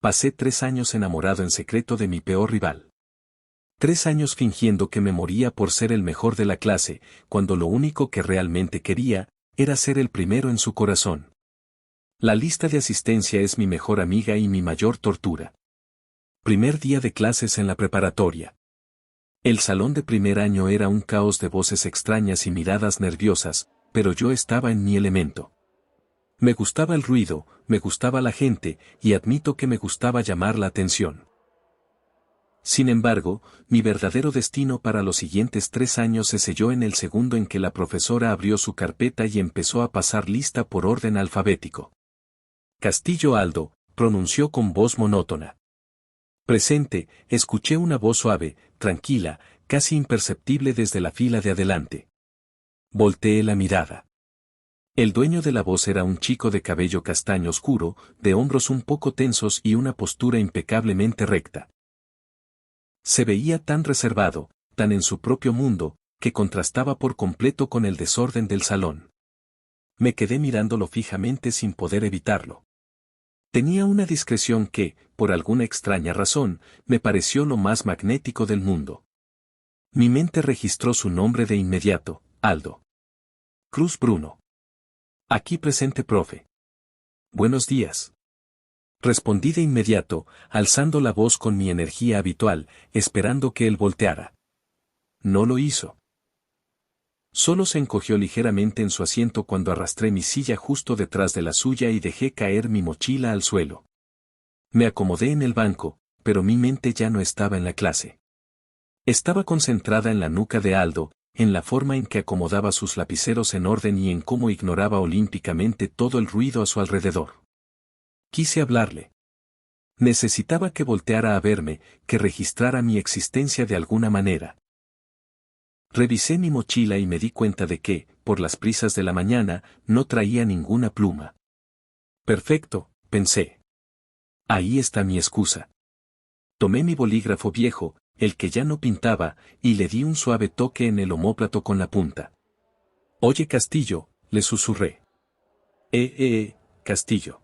Pasé 3 años enamorado en secreto de mi peor rival. 3 años fingiendo que me moría por ser el mejor de la clase, cuando lo único que realmente quería era ser el primero en su corazón. La lista de asistencia es mi mejor amiga y mi mayor tortura. Primer día de clases en la preparatoria. El salón de primer año era un caos de voces extrañas y miradas nerviosas, pero yo estaba en mi elemento. Me gustaba el ruido, me gustaba la gente, y admito que me gustaba llamar la atención. Sin embargo, mi verdadero destino para los siguientes 3 años se selló en el segundo en que la profesora abrió su carpeta y empezó a pasar lista por orden alfabético. Castillo Aldo, pronunció con voz monótona. Presente, escuché una voz suave, tranquila, casi imperceptible desde la fila de adelante. Volteé la mirada. El dueño de la voz era un chico de cabello castaño oscuro, de hombros un poco tensos y una postura impecablemente recta. Se veía tan reservado, tan en su propio mundo, que contrastaba por completo con el desorden del salón. Me quedé mirándolo fijamente sin poder evitarlo. Tenía una discreción que, por alguna extraña razón, me pareció lo más magnético del mundo. Mi mente registró su nombre de inmediato, Aldo Cruz Bruno. Aquí presente, profe. Buenos días. Respondí de inmediato, alzando la voz con mi energía habitual, esperando que él volteara. No lo hizo. Solo se encogió ligeramente en su asiento cuando arrastré mi silla justo detrás de la suya y dejé caer mi mochila al suelo. Me acomodé en el banco, pero mi mente ya no estaba en la clase. Estaba concentrada en la nuca de Aldo, en la forma en que acomodaba sus lapiceros en orden y en cómo ignoraba olímpicamente todo el ruido a su alrededor. Quise hablarle. Necesitaba que volteara a verme, que registrara mi existencia de alguna manera. Revisé mi mochila y me di cuenta de que, por las prisas de la mañana, no traía ninguna pluma. Perfecto, pensé. Ahí está mi excusa. Tomé mi bolígrafo viejo, el que ya no pintaba, y le di un suave toque en el omóplato con la punta. Oye, Castillo, le susurré. Castillo.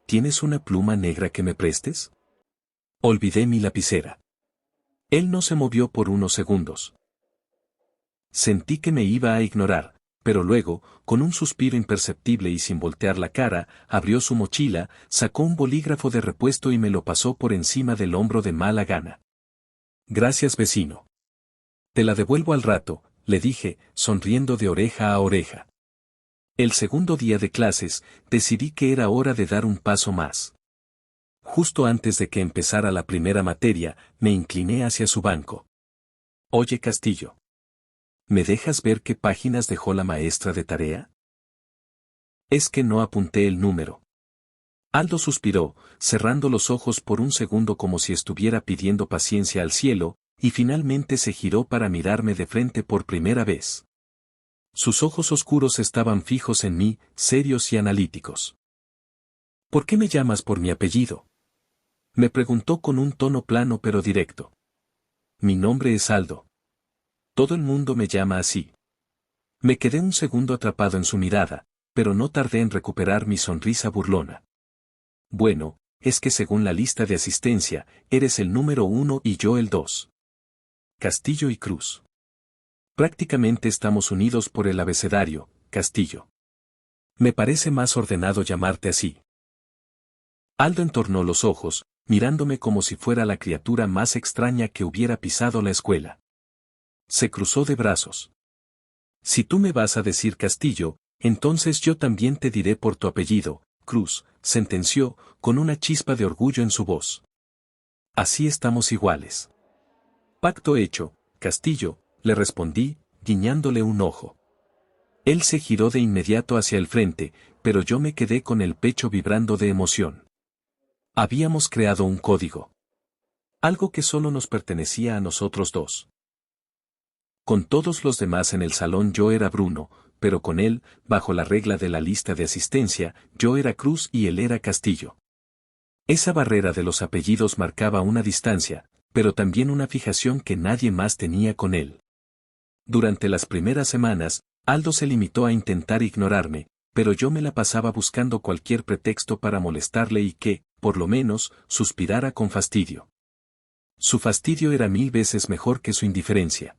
¿Tienes una pluma negra que me prestes? Olvidé mi lapicera. Él no se movió por unos segundos. Sentí que me iba a ignorar, pero luego, con un suspiro imperceptible y sin voltear la cara, abrió su mochila, sacó un bolígrafo de repuesto y me lo pasó por encima del hombro de mala gana. Gracias, vecino. Te la devuelvo al rato, le dije, sonriendo de oreja a oreja. El segundo día de clases, decidí que era hora de dar un paso más. Justo antes de que empezara la primera materia, me incliné hacia su banco. Oye, Castillo. ¿Me dejas ver qué páginas dejó la maestra de tarea? Es que no apunté el número. Aldo suspiró, cerrando los ojos por un segundo como si estuviera pidiendo paciencia al cielo, y finalmente se giró para mirarme de frente por primera vez. Sus ojos oscuros estaban fijos en mí, serios y analíticos. ¿Por qué me llamas por mi apellido? Me preguntó con un tono plano pero directo. Mi nombre es Aldo. Todo el mundo me llama así. Me quedé un segundo atrapado en su mirada, pero no tardé en recuperar mi sonrisa burlona. Bueno, es que según la lista de asistencia, eres el número 1 y yo el 2. Castillo y Cruz. Prácticamente estamos unidos por el abecedario, Castillo. Me parece más ordenado llamarte así. Aldo entornó los ojos, mirándome como si fuera la criatura más extraña que hubiera pisado la escuela. Se cruzó de brazos. Si tú me vas a decir Castillo, entonces yo también te diré por tu apellido, Cruz, sentenció, con una chispa de orgullo en su voz. Así estamos iguales. Pacto hecho, Castillo, le respondí, guiñándole un ojo. Él se giró de inmediato hacia el frente, pero yo me quedé con el pecho vibrando de emoción. Habíamos creado un código. Algo que solo nos pertenecía a nosotros dos. Con todos los demás en el salón yo era Bruno, pero con él, bajo la regla de la lista de asistencia, yo era Cruz y él era Castillo. Esa barrera de los apellidos marcaba una distancia, pero también una fijación que nadie más tenía con él. Durante las primeras semanas, Aldo se limitó a intentar ignorarme, pero yo me la pasaba buscando cualquier pretexto para molestarle y que, por lo menos, suspirara con fastidio. Su fastidio era 1000 veces mejor que su indiferencia.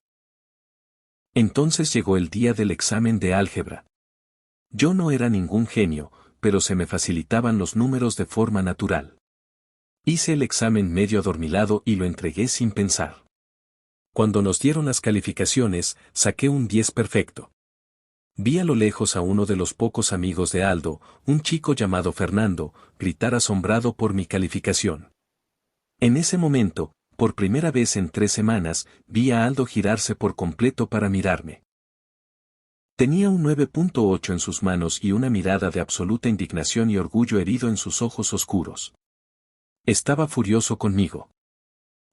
Entonces llegó el día del examen de álgebra. Yo no era ningún genio, pero se me facilitaban los números de forma natural. Hice el examen medio adormilado y lo entregué sin pensar. Cuando nos dieron las calificaciones, saqué un 10 perfecto. Vi a lo lejos a uno de los pocos amigos de Aldo, un chico llamado Fernando, gritar asombrado por mi calificación. En ese momento, por primera vez en 3 semanas, vi a Aldo girarse por completo para mirarme. Tenía un 9.8 en sus manos y una mirada de absoluta indignación y orgullo herido en sus ojos oscuros. Estaba furioso conmigo.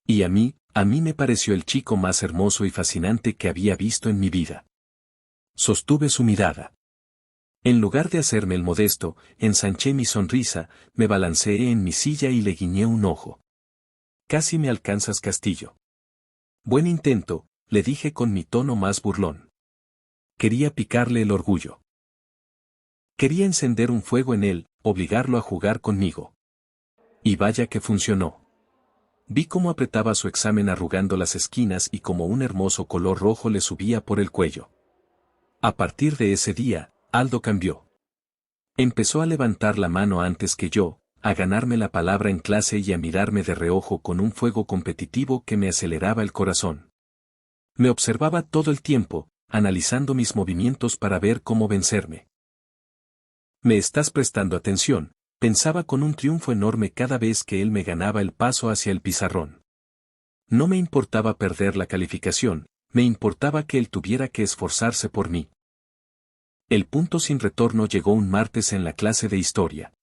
Y a mí me pareció el chico más hermoso y fascinante que había visto en mi vida. Sostuve su mirada. En lugar de hacerme el modesto, ensanché mi sonrisa, me balanceé en mi silla y le guiñé un ojo. Casi me alcanzas, Castillo. Buen intento, le dije con mi tono más burlón. Quería picarle el orgullo. Quería encender un fuego en él, obligarlo a jugar conmigo. Y vaya que funcionó. Vi cómo apretaba su examen arrugando las esquinas y como un hermoso color rojo le subía por el cuello. A partir de ese día, Aldo cambió. Empezó a levantar la mano antes que yo, a ganarme la palabra en clase y a mirarme de reojo con un fuego competitivo que me aceleraba el corazón. Me observaba todo el tiempo, analizando mis movimientos para ver cómo vencerme. «Me estás prestando atención», pensaba con un triunfo enorme cada vez que él me ganaba el paso hacia el pizarrón. No me importaba perder la calificación, me importaba que él tuviera que esforzarse por mí. El punto sin retorno llegó un martes en la clase de historia.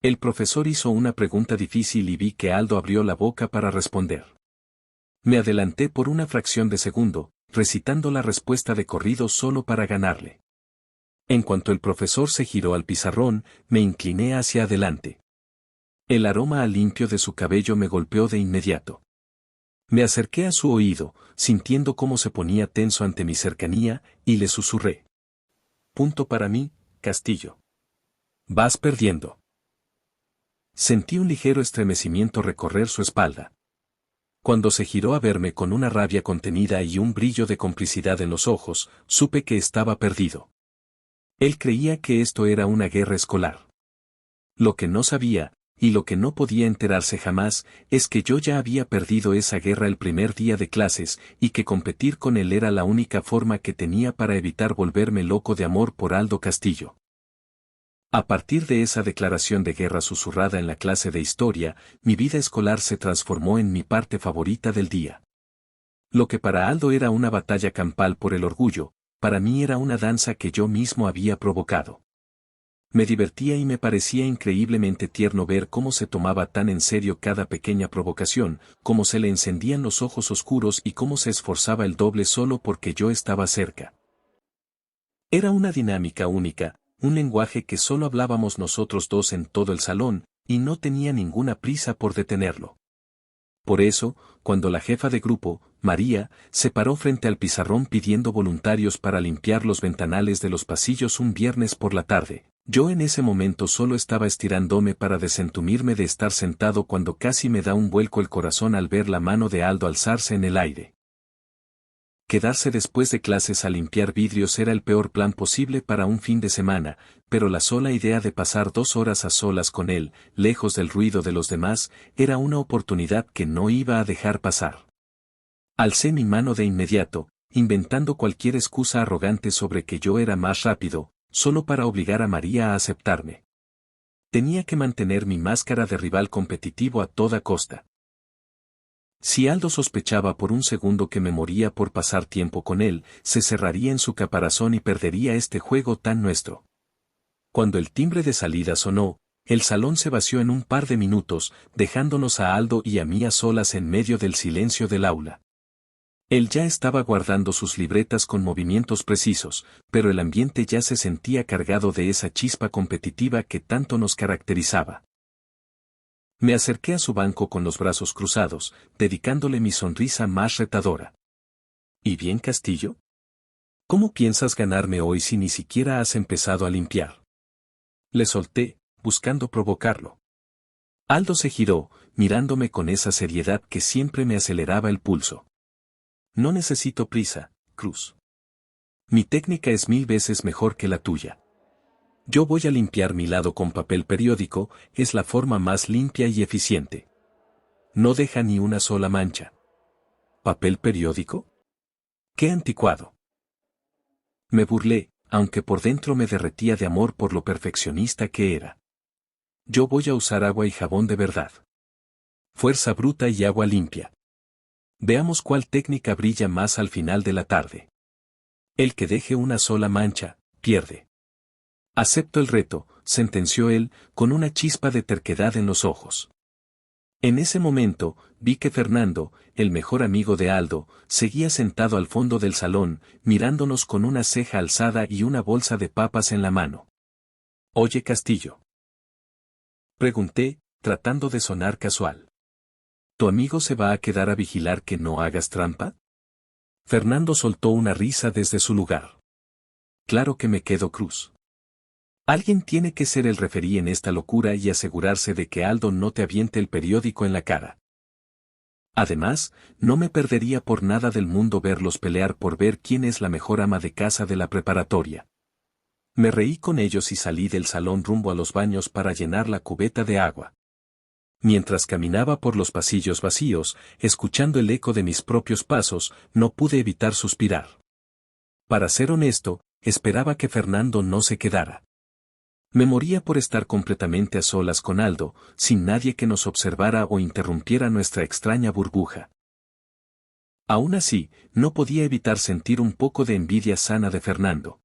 El profesor hizo una pregunta difícil y vi que Aldo abrió la boca para responder. Me adelanté por una fracción de segundo, recitando la respuesta de corrido solo para ganarle. En cuanto el profesor se giró al pizarrón, me incliné hacia adelante. El aroma a limpio de su cabello me golpeó de inmediato. Me acerqué a su oído, sintiendo cómo se ponía tenso ante mi cercanía, y le susurré. «Punto para mí, Castillo. Vas perdiendo». Sentí un ligero estremecimiento recorrer su espalda. Cuando se giró a verme con una rabia contenida y un brillo de complicidad en los ojos, supe que estaba perdido. Él creía que esto era una guerra escolar. Lo que no sabía, y lo que no podía enterarse jamás, es que yo ya había perdido esa guerra el primer día de clases, y que competir con él era la única forma que tenía para evitar volverme loco de amor por Aldo Castillo. A partir de esa declaración de guerra susurrada en la clase de historia, mi vida escolar se transformó en mi parte favorita del día. Lo que para Aldo era una batalla campal por el orgullo, para mí era una danza que yo mismo había provocado. Me divertía y me parecía increíblemente tierno ver cómo se tomaba tan en serio cada pequeña provocación, cómo se le encendían los ojos oscuros y cómo se esforzaba el doble solo porque yo estaba cerca. Era una dinámica única, un lenguaje que solo hablábamos nosotros dos en todo el salón, y no tenía ninguna prisa por detenerlo. Por eso, cuando la jefa de grupo, María, se paró frente al pizarrón pidiendo voluntarios para limpiar los ventanales de los pasillos un viernes por la tarde, yo en ese momento solo estaba estirándome para desentumirme de estar sentado cuando casi me da un vuelco el corazón al ver la mano de Aldo alzarse en el aire. Quedarse después de clases a limpiar vidrios era el peor plan posible para un fin de semana, pero la sola idea de pasar 2 horas a solas con él, lejos del ruido de los demás, era una oportunidad que no iba a dejar pasar. Alcé mi mano de inmediato, inventando cualquier excusa arrogante sobre que yo era más rápido, solo para obligar a María a aceptarme. Tenía que mantener mi máscara de rival competitivo a toda costa. Si Aldo sospechaba por un segundo que me moría por pasar tiempo con él, se cerraría en su caparazón y perdería este juego tan nuestro. Cuando el timbre de salida sonó, el salón se vació en un par de minutos, dejándonos a Aldo y a mí a solas en medio del silencio del aula. Él ya estaba guardando sus libretas con movimientos precisos, pero el ambiente ya se sentía cargado de esa chispa competitiva que tanto nos caracterizaba. Me acerqué a su banco con los brazos cruzados, dedicándole mi sonrisa más retadora. ¿Y bien, Castillo? ¿Cómo piensas ganarme hoy si ni siquiera has empezado a limpiar? Le solté, buscando provocarlo. Aldo se giró, mirándome con esa seriedad que siempre me aceleraba el pulso. No necesito prisa, Cruz. Mi técnica es 1000 veces mejor que la tuya. Yo voy a limpiar mi lado con papel periódico, es la forma más limpia y eficiente. No deja ni una sola mancha. ¿Papel periódico? ¡Qué anticuado! Me burlé, aunque por dentro me derretía de amor por lo perfeccionista que era. Yo voy a usar agua y jabón de verdad. Fuerza bruta y agua limpia. Veamos cuál técnica brilla más al final de la tarde. El que deje una sola mancha, pierde. Acepto el reto, sentenció él, con una chispa de terquedad en los ojos. En ese momento, vi que Fernando, el mejor amigo de Aldo, seguía sentado al fondo del salón, mirándonos con una ceja alzada y una bolsa de papas en la mano. «Oye, Castillo», pregunté, tratando de sonar casual. ¿Tu amigo se va a quedar a vigilar que no hagas trampa? Fernando soltó una risa desde su lugar. Claro que me quedo, Cruz. Alguien tiene que ser el referí en esta locura y asegurarse de que Aldo no te aviente el periódico en la cara. Además, no me perdería por nada del mundo verlos pelear por ver quién es la mejor ama de casa de la preparatoria. Me reí con ellos y salí del salón rumbo a los baños para llenar la cubeta de agua. Mientras caminaba por los pasillos vacíos, escuchando el eco de mis propios pasos, no pude evitar suspirar. Para ser honesto, esperaba que Fernando no se quedara. Me moría por estar completamente a solas con Aldo, sin nadie que nos observara o interrumpiera nuestra extraña burbuja. Aún así, no podía evitar sentir un poco de envidia sana de Fernando.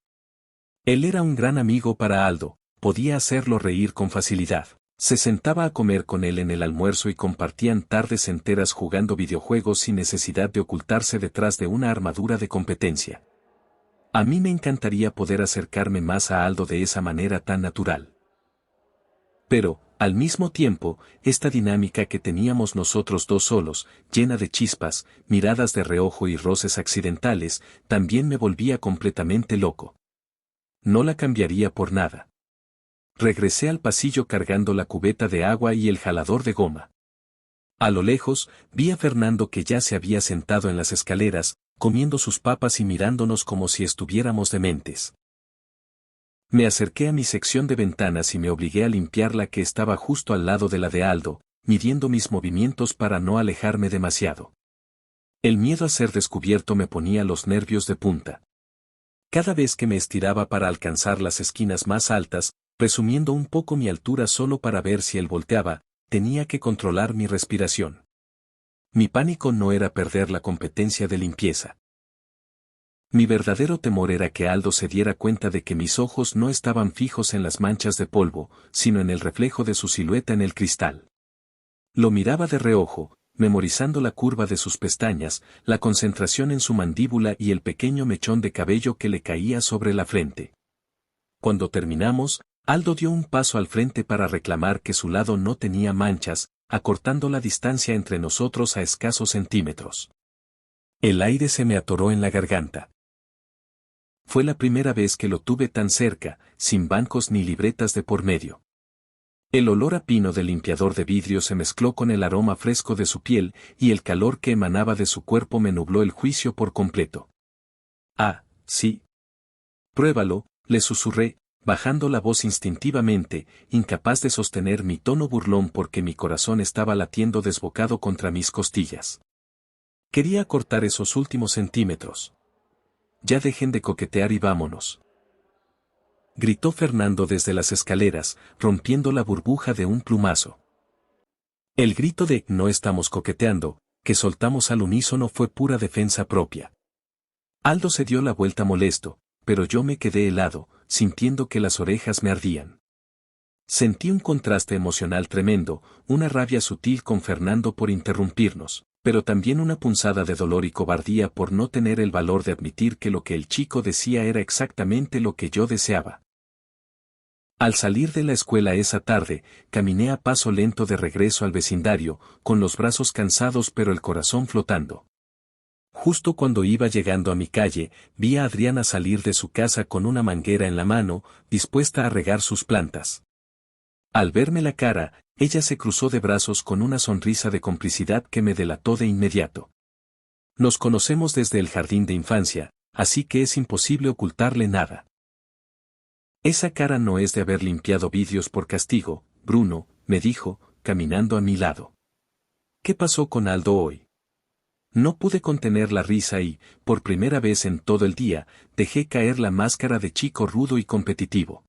Él era un gran amigo para Aldo, podía hacerlo reír con facilidad. Se sentaba a comer con él en el almuerzo y compartían tardes enteras jugando videojuegos sin necesidad de ocultarse detrás de una armadura de competencia. A mí me encantaría poder acercarme más a Aldo de esa manera tan natural. Pero, al mismo tiempo, esta dinámica que teníamos nosotros dos solos, llena de chispas, miradas de reojo y roces accidentales, también me volvía completamente loco. No la cambiaría por nada. Regresé al pasillo cargando la cubeta de agua y el jalador de goma. A lo lejos, vi a Fernando que ya se había sentado en las escaleras, comiendo sus papas y mirándonos como si estuviéramos dementes. Me acerqué a mi sección de ventanas y me obligué a limpiar la que estaba justo al lado de la de Aldo, midiendo mis movimientos para no alejarme demasiado. El miedo a ser descubierto me ponía los nervios de punta. Cada vez que me estiraba para alcanzar las esquinas más altas, presumiendo un poco mi altura solo para ver si él volteaba, tenía que controlar mi respiración. Mi pánico no era perder la competencia de limpieza. Mi verdadero temor era que Aldo se diera cuenta de que mis ojos no estaban fijos en las manchas de polvo, sino en el reflejo de su silueta en el cristal. Lo miraba de reojo, memorizando la curva de sus pestañas, la concentración en su mandíbula y el pequeño mechón de cabello que le caía sobre la frente. Cuando terminamos, Aldo dio un paso al frente para reclamar que su lado no tenía manchas, acortando la distancia entre nosotros a escasos centímetros. El aire se me atoró en la garganta. Fue la primera vez que lo tuve tan cerca, sin bancos ni libretas de por medio. El olor a pino del limpiador de vidrio se mezcló con el aroma fresco de su piel y el calor que emanaba de su cuerpo me nubló el juicio por completo. Ah, sí. Pruébalo, le susurré, bajando la voz instintivamente, incapaz de sostener mi tono burlón porque mi corazón estaba latiendo desbocado contra mis costillas. Quería cortar esos últimos centímetros. Ya dejen de coquetear y vámonos. Gritó Fernando desde las escaleras, rompiendo la burbuja de un plumazo. El grito de «no estamos coqueteando», que soltamos al unísono fue pura defensa propia. Aldo se dio la vuelta molesto, pero yo me quedé helado, sintiendo que las orejas me ardían. Sentí un contraste emocional tremendo, una rabia sutil con Fernando por interrumpirnos, pero también una punzada de dolor y cobardía por no tener el valor de admitir que lo que el chico decía era exactamente lo que yo deseaba. Al salir de la escuela esa tarde, caminé a paso lento de regreso al vecindario, con los brazos cansados pero el corazón flotando. Justo cuando iba llegando a mi calle, vi a Adriana salir de su casa con una manguera en la mano, dispuesta a regar sus plantas. Al verme la cara, ella se cruzó de brazos con una sonrisa de complicidad que me delató de inmediato. Nos conocemos desde el jardín de infancia, así que es imposible ocultarle nada. Esa cara no es de haber limpiado vidrios por castigo, Bruno, me dijo, caminando a mi lado. ¿Qué pasó con Aldo hoy? No pude contener la risa y, por primera vez en todo el día, dejé caer la máscara de chico rudo y competitivo.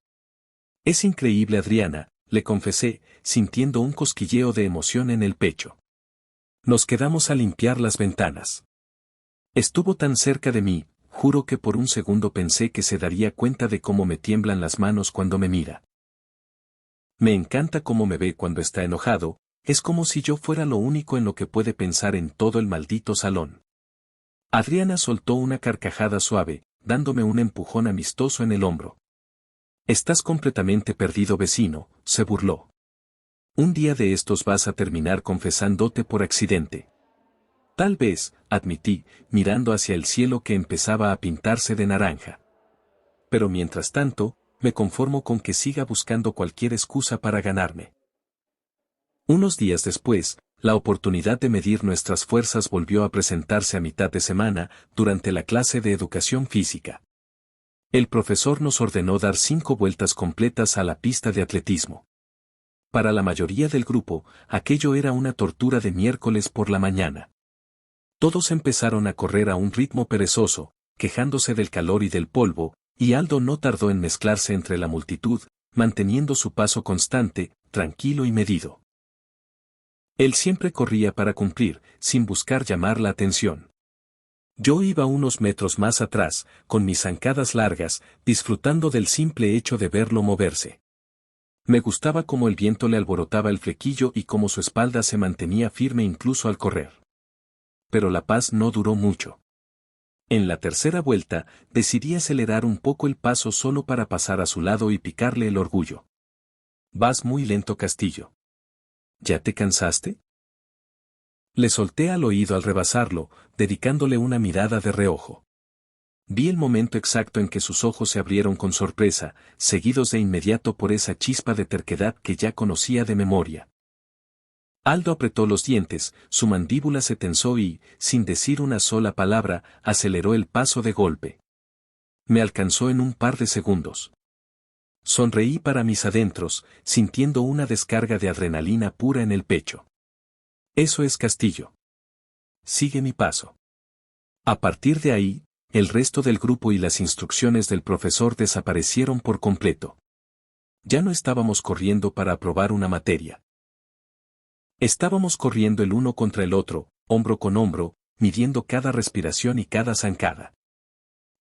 Es increíble, Adriana, le confesé, sintiendo un cosquilleo de emoción en el pecho. Nos quedamos a limpiar las ventanas. Estuvo tan cerca de mí, juro que por un segundo pensé que se daría cuenta de cómo me tiemblan las manos cuando me mira. Me encanta cómo me ve cuando está enojado, es como si yo fuera lo único en lo que puede pensar en todo el maldito salón. Adriana soltó una carcajada suave, dándome un empujón amistoso en el hombro. Estás completamente perdido, vecino, se burló. Un día de estos vas a terminar confesándote por accidente. Tal vez, admití, mirando hacia el cielo que empezaba a pintarse de naranja. Pero mientras tanto, me conformo con que siga buscando cualquier excusa para ganarme. Unos días después, la oportunidad de medir nuestras fuerzas volvió a presentarse a mitad de semana, durante la clase de educación física. El profesor nos ordenó dar 5 vueltas completas a la pista de atletismo. Para la mayoría del grupo, aquello era una tortura de miércoles por la mañana. Todos empezaron a correr a un ritmo perezoso, quejándose del calor y del polvo, y Aldo no tardó en mezclarse entre la multitud, manteniendo su paso constante, tranquilo y medido. Él siempre corría para cumplir, sin buscar llamar la atención. Yo iba unos metros más atrás, con mis zancadas largas, disfrutando del simple hecho de verlo moverse. Me gustaba cómo el viento le alborotaba el flequillo y cómo su espalda se mantenía firme incluso al correr. Pero la paz no duró mucho. En la tercera vuelta, decidí acelerar un poco el paso solo para pasar a su lado y picarle el orgullo. Vas muy lento, Castillo. ¿Ya te cansaste? Le solté al oído al rebasarlo, dedicándole una mirada de reojo. Vi el momento exacto en que sus ojos se abrieron con sorpresa, seguidos de inmediato por esa chispa de terquedad que ya conocía de memoria. Aldo apretó los dientes, su mandíbula se tensó y, sin decir una sola palabra, aceleró el paso de golpe. Me alcanzó en un par de segundos. Sonreí para mis adentros, sintiendo una descarga de adrenalina pura en el pecho. Eso es, Castillo. Sigue mi paso. A partir de ahí, el resto del grupo y las instrucciones del profesor desaparecieron por completo. Ya no estábamos corriendo para aprobar una materia. Estábamos corriendo el uno contra el otro, hombro con hombro, midiendo cada respiración y cada zancada.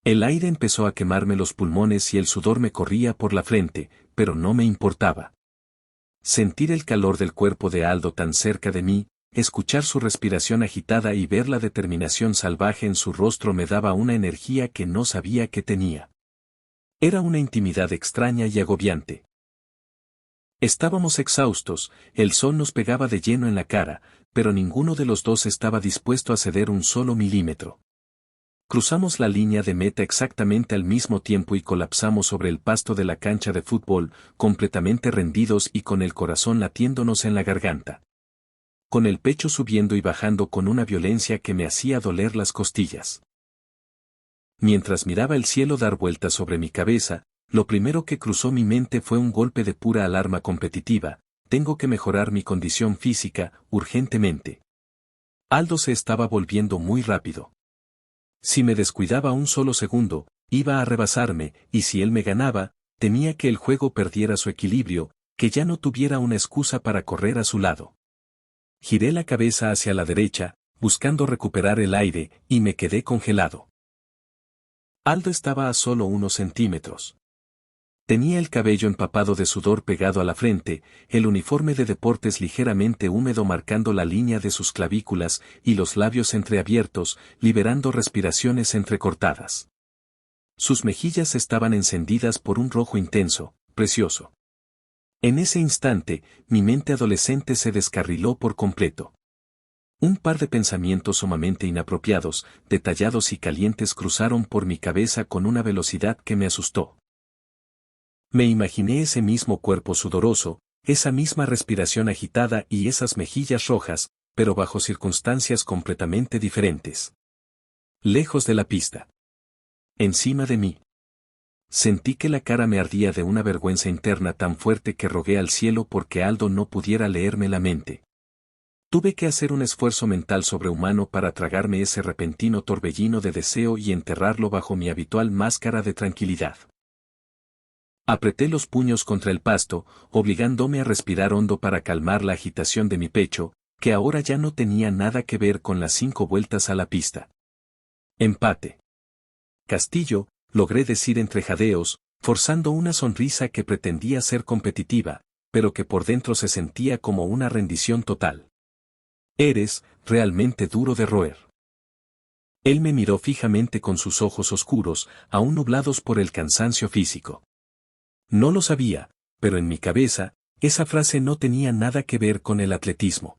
El aire empezó a quemarme los pulmones y el sudor me corría por la frente, pero no me importaba. Sentir el calor del cuerpo de Aldo tan cerca de mí, escuchar su respiración agitada y ver la determinación salvaje en su rostro me daba una energía que no sabía que tenía. Era una intimidad extraña y agobiante. Estábamos exhaustos, el sol nos pegaba de lleno en la cara, pero ninguno de los dos estaba dispuesto a ceder un solo milímetro. Cruzamos la línea de meta exactamente al mismo tiempo y colapsamos sobre el pasto de la cancha de fútbol, completamente rendidos y con el corazón latiéndonos en la garganta. Con el pecho subiendo y bajando con una violencia que me hacía doler las costillas. Mientras miraba el cielo dar vueltas sobre mi cabeza, lo primero que cruzó mi mente fue un golpe de pura alarma competitiva: tengo que mejorar mi condición física, urgentemente. Aldo se estaba volviendo muy rápido. Si me descuidaba un solo segundo, iba a rebasarme, y si él me ganaba, temía que el juego perdiera su equilibrio, que ya no tuviera una excusa para correr a su lado. Giré la cabeza hacia la derecha, buscando recuperar el aire, y me quedé congelado. Aldo estaba a solo unos centímetros. Tenía el cabello empapado de sudor pegado a la frente, el uniforme de deportes ligeramente húmedo marcando la línea de sus clavículas y los labios entreabiertos, liberando respiraciones entrecortadas. Sus mejillas estaban encendidas por un rojo intenso, precioso. En ese instante, mi mente adolescente se descarriló por completo. Un par de pensamientos sumamente inapropiados, detallados y calientes cruzaron por mi cabeza con una velocidad que me asustó. Me imaginé ese mismo cuerpo sudoroso, esa misma respiración agitada y esas mejillas rojas, pero bajo circunstancias completamente diferentes. Lejos de la pista. Encima de mí. Sentí que la cara me ardía de una vergüenza interna tan fuerte que rogué al cielo porque Aldo no pudiera leerme la mente. Tuve que hacer un esfuerzo mental sobrehumano para tragarme ese repentino torbellino de deseo y enterrarlo bajo mi habitual máscara de tranquilidad. Apreté los puños contra el pasto, obligándome a respirar hondo para calmar la agitación de mi pecho, que ahora ya no tenía nada que ver con las 5 vueltas a la pista. Empate. Castillo, logré decir entre jadeos, forzando una sonrisa que pretendía ser competitiva, pero que por dentro se sentía como una rendición total. Eres realmente duro de roer. Él me miró fijamente con sus ojos oscuros, aún nublados por el cansancio físico. No lo sabía, pero en mi cabeza, esa frase no tenía nada que ver con el atletismo.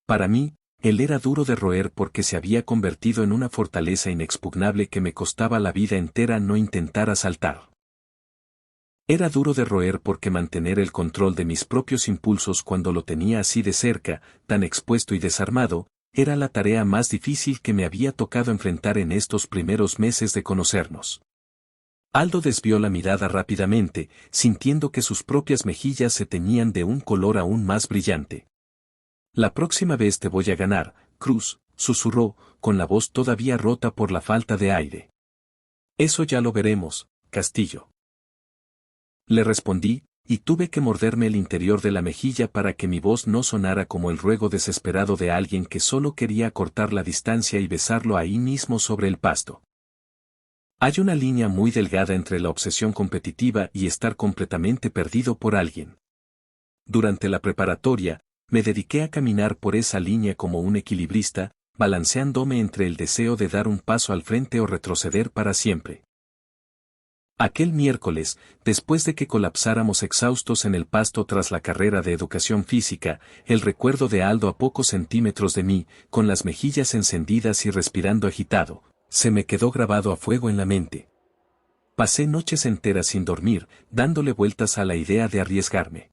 Para mí, él era duro de roer porque se había convertido en una fortaleza inexpugnable que me costaba la vida entera no intentar asaltar. Era duro de roer porque mantener el control de mis propios impulsos cuando lo tenía así de cerca, tan expuesto y desarmado, era la tarea más difícil que me había tocado enfrentar en estos primeros meses de conocernos. Aldo desvió la mirada rápidamente, sintiendo que sus propias mejillas se teñían de un color aún más brillante. La próxima vez te voy a ganar, Cruz, susurró, con la voz todavía rota por la falta de aire. Eso ya lo veremos, Castillo. Le respondí, y tuve que morderme el interior de la mejilla para que mi voz no sonara como el ruego desesperado de alguien que solo quería acortar la distancia y besarlo ahí mismo sobre el pasto. Hay una línea muy delgada entre la obsesión competitiva y estar completamente perdido por alguien. Durante la preparatoria, me dediqué a caminar por esa línea como un equilibrista, balanceándome entre el deseo de dar un paso al frente o retroceder para siempre. Aquel miércoles, después de que colapsáramos exhaustos en el pasto tras la carrera de educación física, el recuerdo de Aldo a pocos centímetros de mí, con las mejillas encendidas y respirando agitado, se me quedó grabado a fuego en la mente. Pasé noches enteras sin dormir, dándole vueltas a la idea de arriesgarme.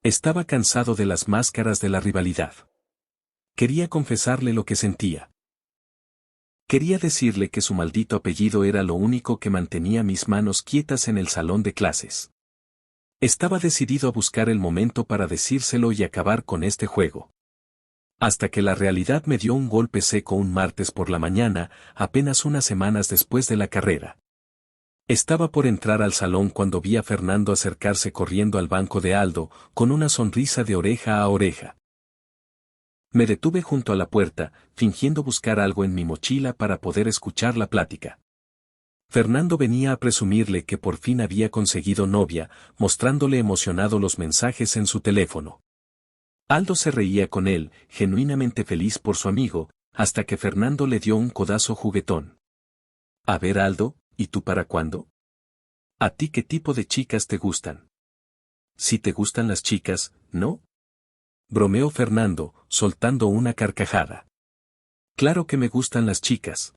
Estaba cansado de las máscaras de la rivalidad. Quería confesarle lo que sentía. Quería decirle que su maldito apellido era lo único que mantenía mis manos quietas en el salón de clases. Estaba decidido a buscar el momento para decírselo y acabar con este juego. Hasta que la realidad me dio un golpe seco un martes por la mañana, apenas unas semanas después de la carrera. Estaba por entrar al salón cuando vi a Fernando acercarse corriendo al banco de Aldo, con una sonrisa de oreja a oreja. Me detuve junto a la puerta, fingiendo buscar algo en mi mochila para poder escuchar la plática. Fernando venía a presumirle que por fin había conseguido novia, mostrándole emocionado los mensajes en su teléfono. Aldo se reía con él, genuinamente feliz por su amigo, hasta que Fernando le dio un codazo juguetón. A ver, Aldo, ¿y tú para cuándo? ¿A ti qué tipo de chicas te gustan? Si te gustan las chicas, ¿no? Bromeó Fernando, soltando una carcajada. Claro que me gustan las chicas.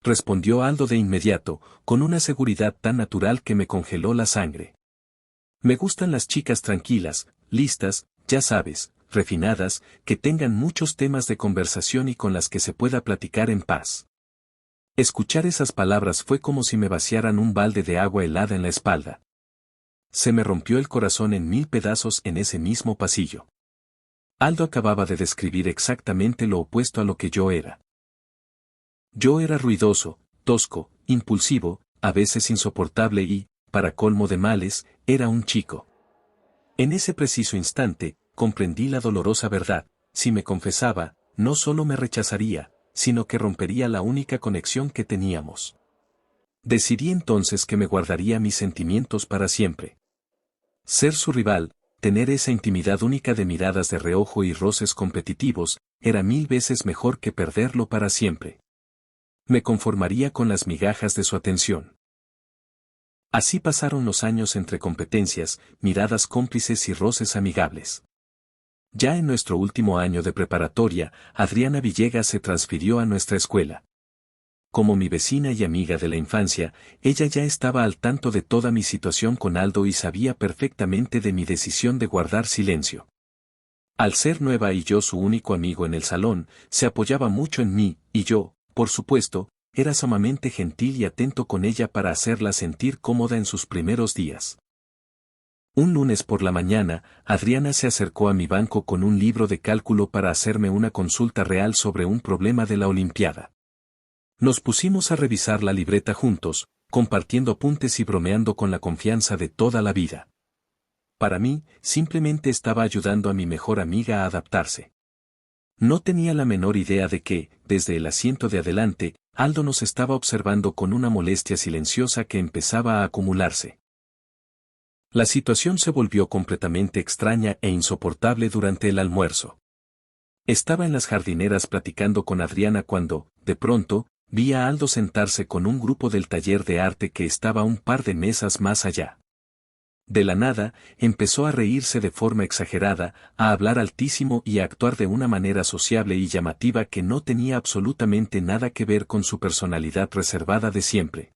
Respondió Aldo de inmediato, con una seguridad tan natural que me congeló la sangre. Me gustan las chicas tranquilas, listas, ya sabes, refinadas, que tengan muchos temas de conversación y con las que se pueda platicar en paz. Escuchar esas palabras fue como si me vaciaran un balde de agua helada en la espalda. Se me rompió el corazón en 1000 pedazos en ese mismo pasillo. Aldo acababa de describir exactamente lo opuesto a lo que yo era. Yo era ruidoso, tosco, impulsivo, a veces insoportable y, para colmo de males, era un chico. En ese preciso instante, comprendí la dolorosa verdad: si me confesaba, no solo me rechazaría, sino que rompería la única conexión que teníamos. Decidí entonces que me guardaría mis sentimientos para siempre. Ser su rival, tener esa intimidad única de miradas de reojo y roces competitivos, era 1000 veces mejor que perderlo para siempre. Me conformaría con las migajas de su atención. Así pasaron los años entre competencias, miradas cómplices y roces amigables. Ya en nuestro último año de preparatoria, Adriana Villegas se transfirió a nuestra escuela. Como mi vecina y amiga de la infancia, ella ya estaba al tanto de toda mi situación con Aldo y sabía perfectamente de mi decisión de guardar silencio. Al ser nueva y yo su único amigo en el salón, se apoyaba mucho en mí, y yo, por supuesto, era sumamente gentil y atento con ella para hacerla sentir cómoda en sus primeros días. Un lunes por la mañana, Adriana se acercó a mi banco con un libro de cálculo para hacerme una consulta real sobre un problema de la Olimpiada. Nos pusimos a revisar la libreta juntos, compartiendo apuntes y bromeando con la confianza de toda la vida. Para mí, simplemente estaba ayudando a mi mejor amiga a adaptarse. No tenía la menor idea de que, desde el asiento de adelante, Aldo nos estaba observando con una molestia silenciosa que empezaba a acumularse. La situación se volvió completamente extraña e insoportable durante el almuerzo. Estaba en las jardineras platicando con Adriana cuando, de pronto, vi a Aldo sentarse con un grupo del taller de arte que estaba un par de mesas más allá. De la nada, empezó a reírse de forma exagerada, a hablar altísimo y a actuar de una manera sociable y llamativa que no tenía absolutamente nada que ver con su personalidad reservada de siempre.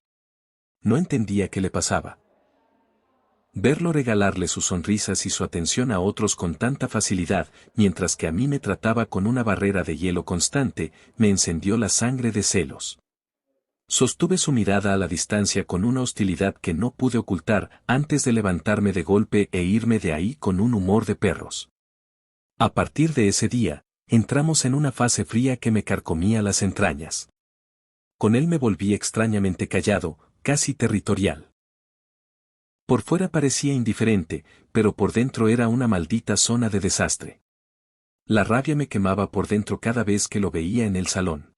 No entendía qué le pasaba. Verlo regalarle sus sonrisas y su atención a otros con tanta facilidad, mientras que a mí me trataba con una barrera de hielo constante, me encendió la sangre de celos. Sostuve su mirada a la distancia con una hostilidad que no pude ocultar antes de levantarme de golpe e irme de ahí con un humor de perros. A partir de ese día, entramos en una fase fría que me carcomía las entrañas. Con él me volví extrañamente callado, casi territorial. Por fuera parecía indiferente, pero por dentro era una maldita zona de desastre. La rabia me quemaba por dentro cada vez que lo veía en el salón.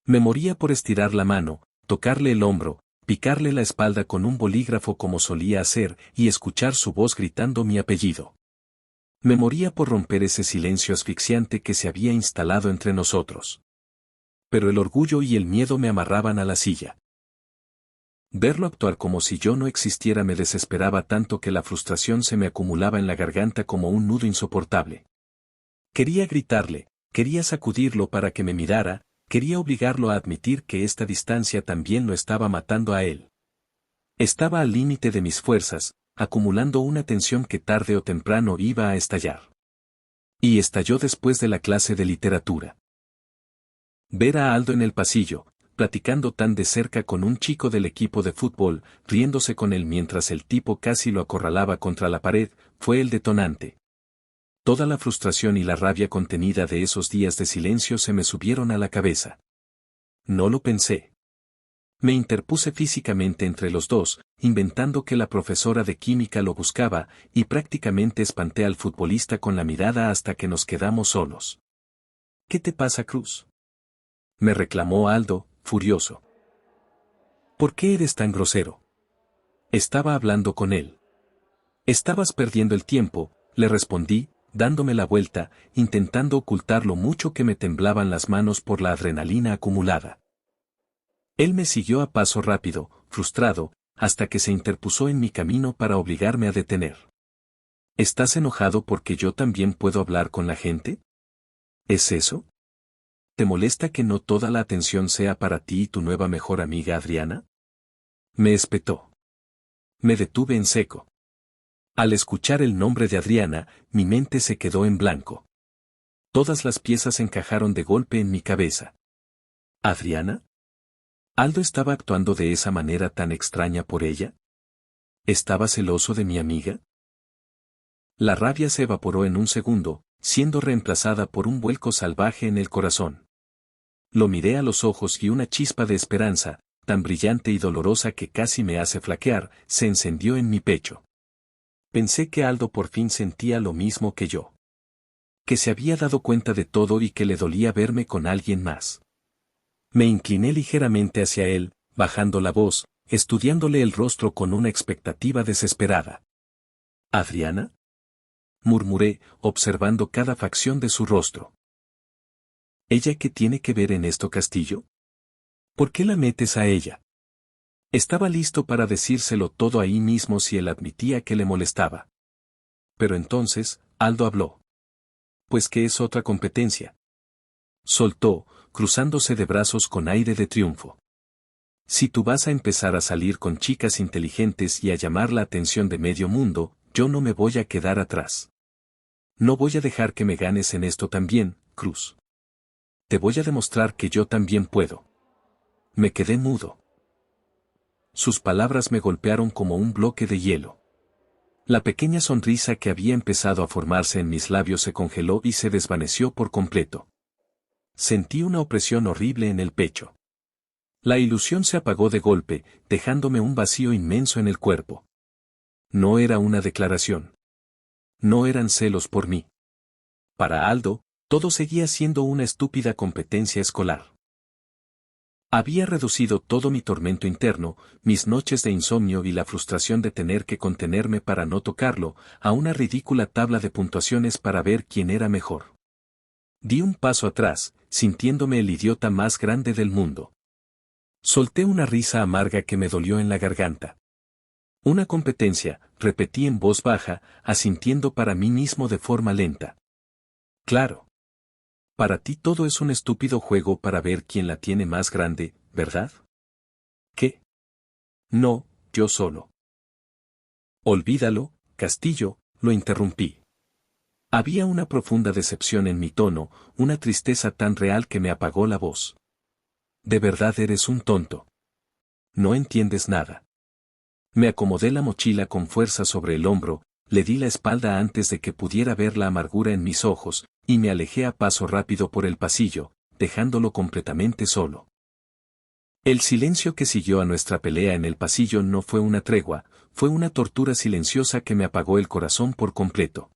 Me moría por estirar la mano, tocarle el hombro, picarle la espalda con un bolígrafo como solía hacer y escuchar su voz gritando mi apellido. Me moría por romper ese silencio asfixiante que se había instalado entre nosotros. Pero el orgullo y el miedo me amarraban a la silla. Verlo actuar como si yo no existiera me desesperaba tanto que la frustración se me acumulaba en la garganta como un nudo insoportable. Quería gritarle, quería sacudirlo para que me mirara, quería obligarlo a admitir que esta distancia también lo estaba matando a él. Estaba al límite de mis fuerzas, acumulando una tensión que tarde o temprano iba a estallar. Y estalló después de la clase de literatura. Ver a Aldo en el pasillo, platicando tan de cerca con un chico del equipo de fútbol, riéndose con él mientras el tipo casi lo acorralaba contra la pared, fue el detonante. Toda la frustración y la rabia contenida de esos días de silencio se me subieron a la cabeza. No lo pensé. Me interpuse físicamente entre los dos, inventando que la profesora de química lo buscaba, y prácticamente espanté al futbolista con la mirada hasta que nos quedamos solos. ¿Qué te pasa, Cruz? Me reclamó Aldo, furioso. ¿Por qué eres tan grosero? Estaba hablando con él. Estabas perdiendo el tiempo, le respondí, dándome la vuelta, intentando ocultar lo mucho que me temblaban las manos por la adrenalina acumulada. Él me siguió a paso rápido, frustrado, hasta que se interpuso en mi camino para obligarme a detener. ¿Estás enojado porque yo también puedo hablar con la gente? ¿Es eso? ¿Te molesta que no toda la atención sea para ti y tu nueva mejor amiga Adriana? Me espetó. Me detuve en seco. Al escuchar el nombre de Adriana, mi mente se quedó en blanco. Todas las piezas encajaron de golpe en mi cabeza. ¿Adriana? ¿Aldo estaba actuando de esa manera tan extraña por ella? ¿Estaba celoso de mi amiga? La rabia se evaporó en un segundo, siendo reemplazada por un vuelco salvaje en el corazón. Lo miré a los ojos y una chispa de esperanza, tan brillante y dolorosa que casi me hace flaquear, se encendió en mi pecho. Pensé que Aldo por fin sentía lo mismo que yo. Que se había dado cuenta de todo y que le dolía verme con alguien más. Me incliné ligeramente hacia él, bajando la voz, estudiándole el rostro con una expectativa desesperada. ¿Adriana? Murmuré, observando cada facción de su rostro. ¿Ella qué tiene que ver en esto, Castillo? ¿Por qué la metes a ella? Estaba listo para decírselo todo ahí mismo si él admitía que le molestaba. Pero entonces, Aldo habló. Pues que es otra competencia. Soltó, cruzándose de brazos con aire de triunfo. Si tú vas a empezar a salir con chicas inteligentes y a llamar la atención de medio mundo, yo no me voy a quedar atrás. No voy a dejar que me ganes en esto también, Cruz. Te voy a demostrar que yo también puedo. Me quedé mudo. Sus palabras me golpearon como un bloque de hielo. La pequeña sonrisa que había empezado a formarse en mis labios se congeló y se desvaneció por completo. Sentí una opresión horrible en el pecho. La ilusión se apagó de golpe, dejándome un vacío inmenso en el cuerpo. No era una declaración. No eran celos por mí. Para Aldo, todo seguía siendo una estúpida competencia escolar. Había reducido todo mi tormento interno, mis noches de insomnio y la frustración de tener que contenerme para no tocarlo, a una ridícula tabla de puntuaciones para ver quién era mejor. Di un paso atrás, sintiéndome el idiota más grande del mundo. Solté una risa amarga que me dolió en la garganta. Una competencia, repetí en voz baja, asintiendo para mí mismo de forma lenta. Claro. Para ti todo es un estúpido juego para ver quién la tiene más grande, ¿verdad? ¿Qué? No, yo solo. Olvídalo, Castillo, lo interrumpí. Había una profunda decepción en mi tono, una tristeza tan real que me apagó la voz. De verdad eres un tonto. No entiendes nada. Me acomodé la mochila con fuerza sobre el hombro, le di la espalda antes de que pudiera ver la amargura en mis ojos, y me alejé a paso rápido por el pasillo, dejándolo completamente solo. El silencio que siguió a nuestra pelea en el pasillo no fue una tregua, fue una tortura silenciosa que me apagó el corazón por completo.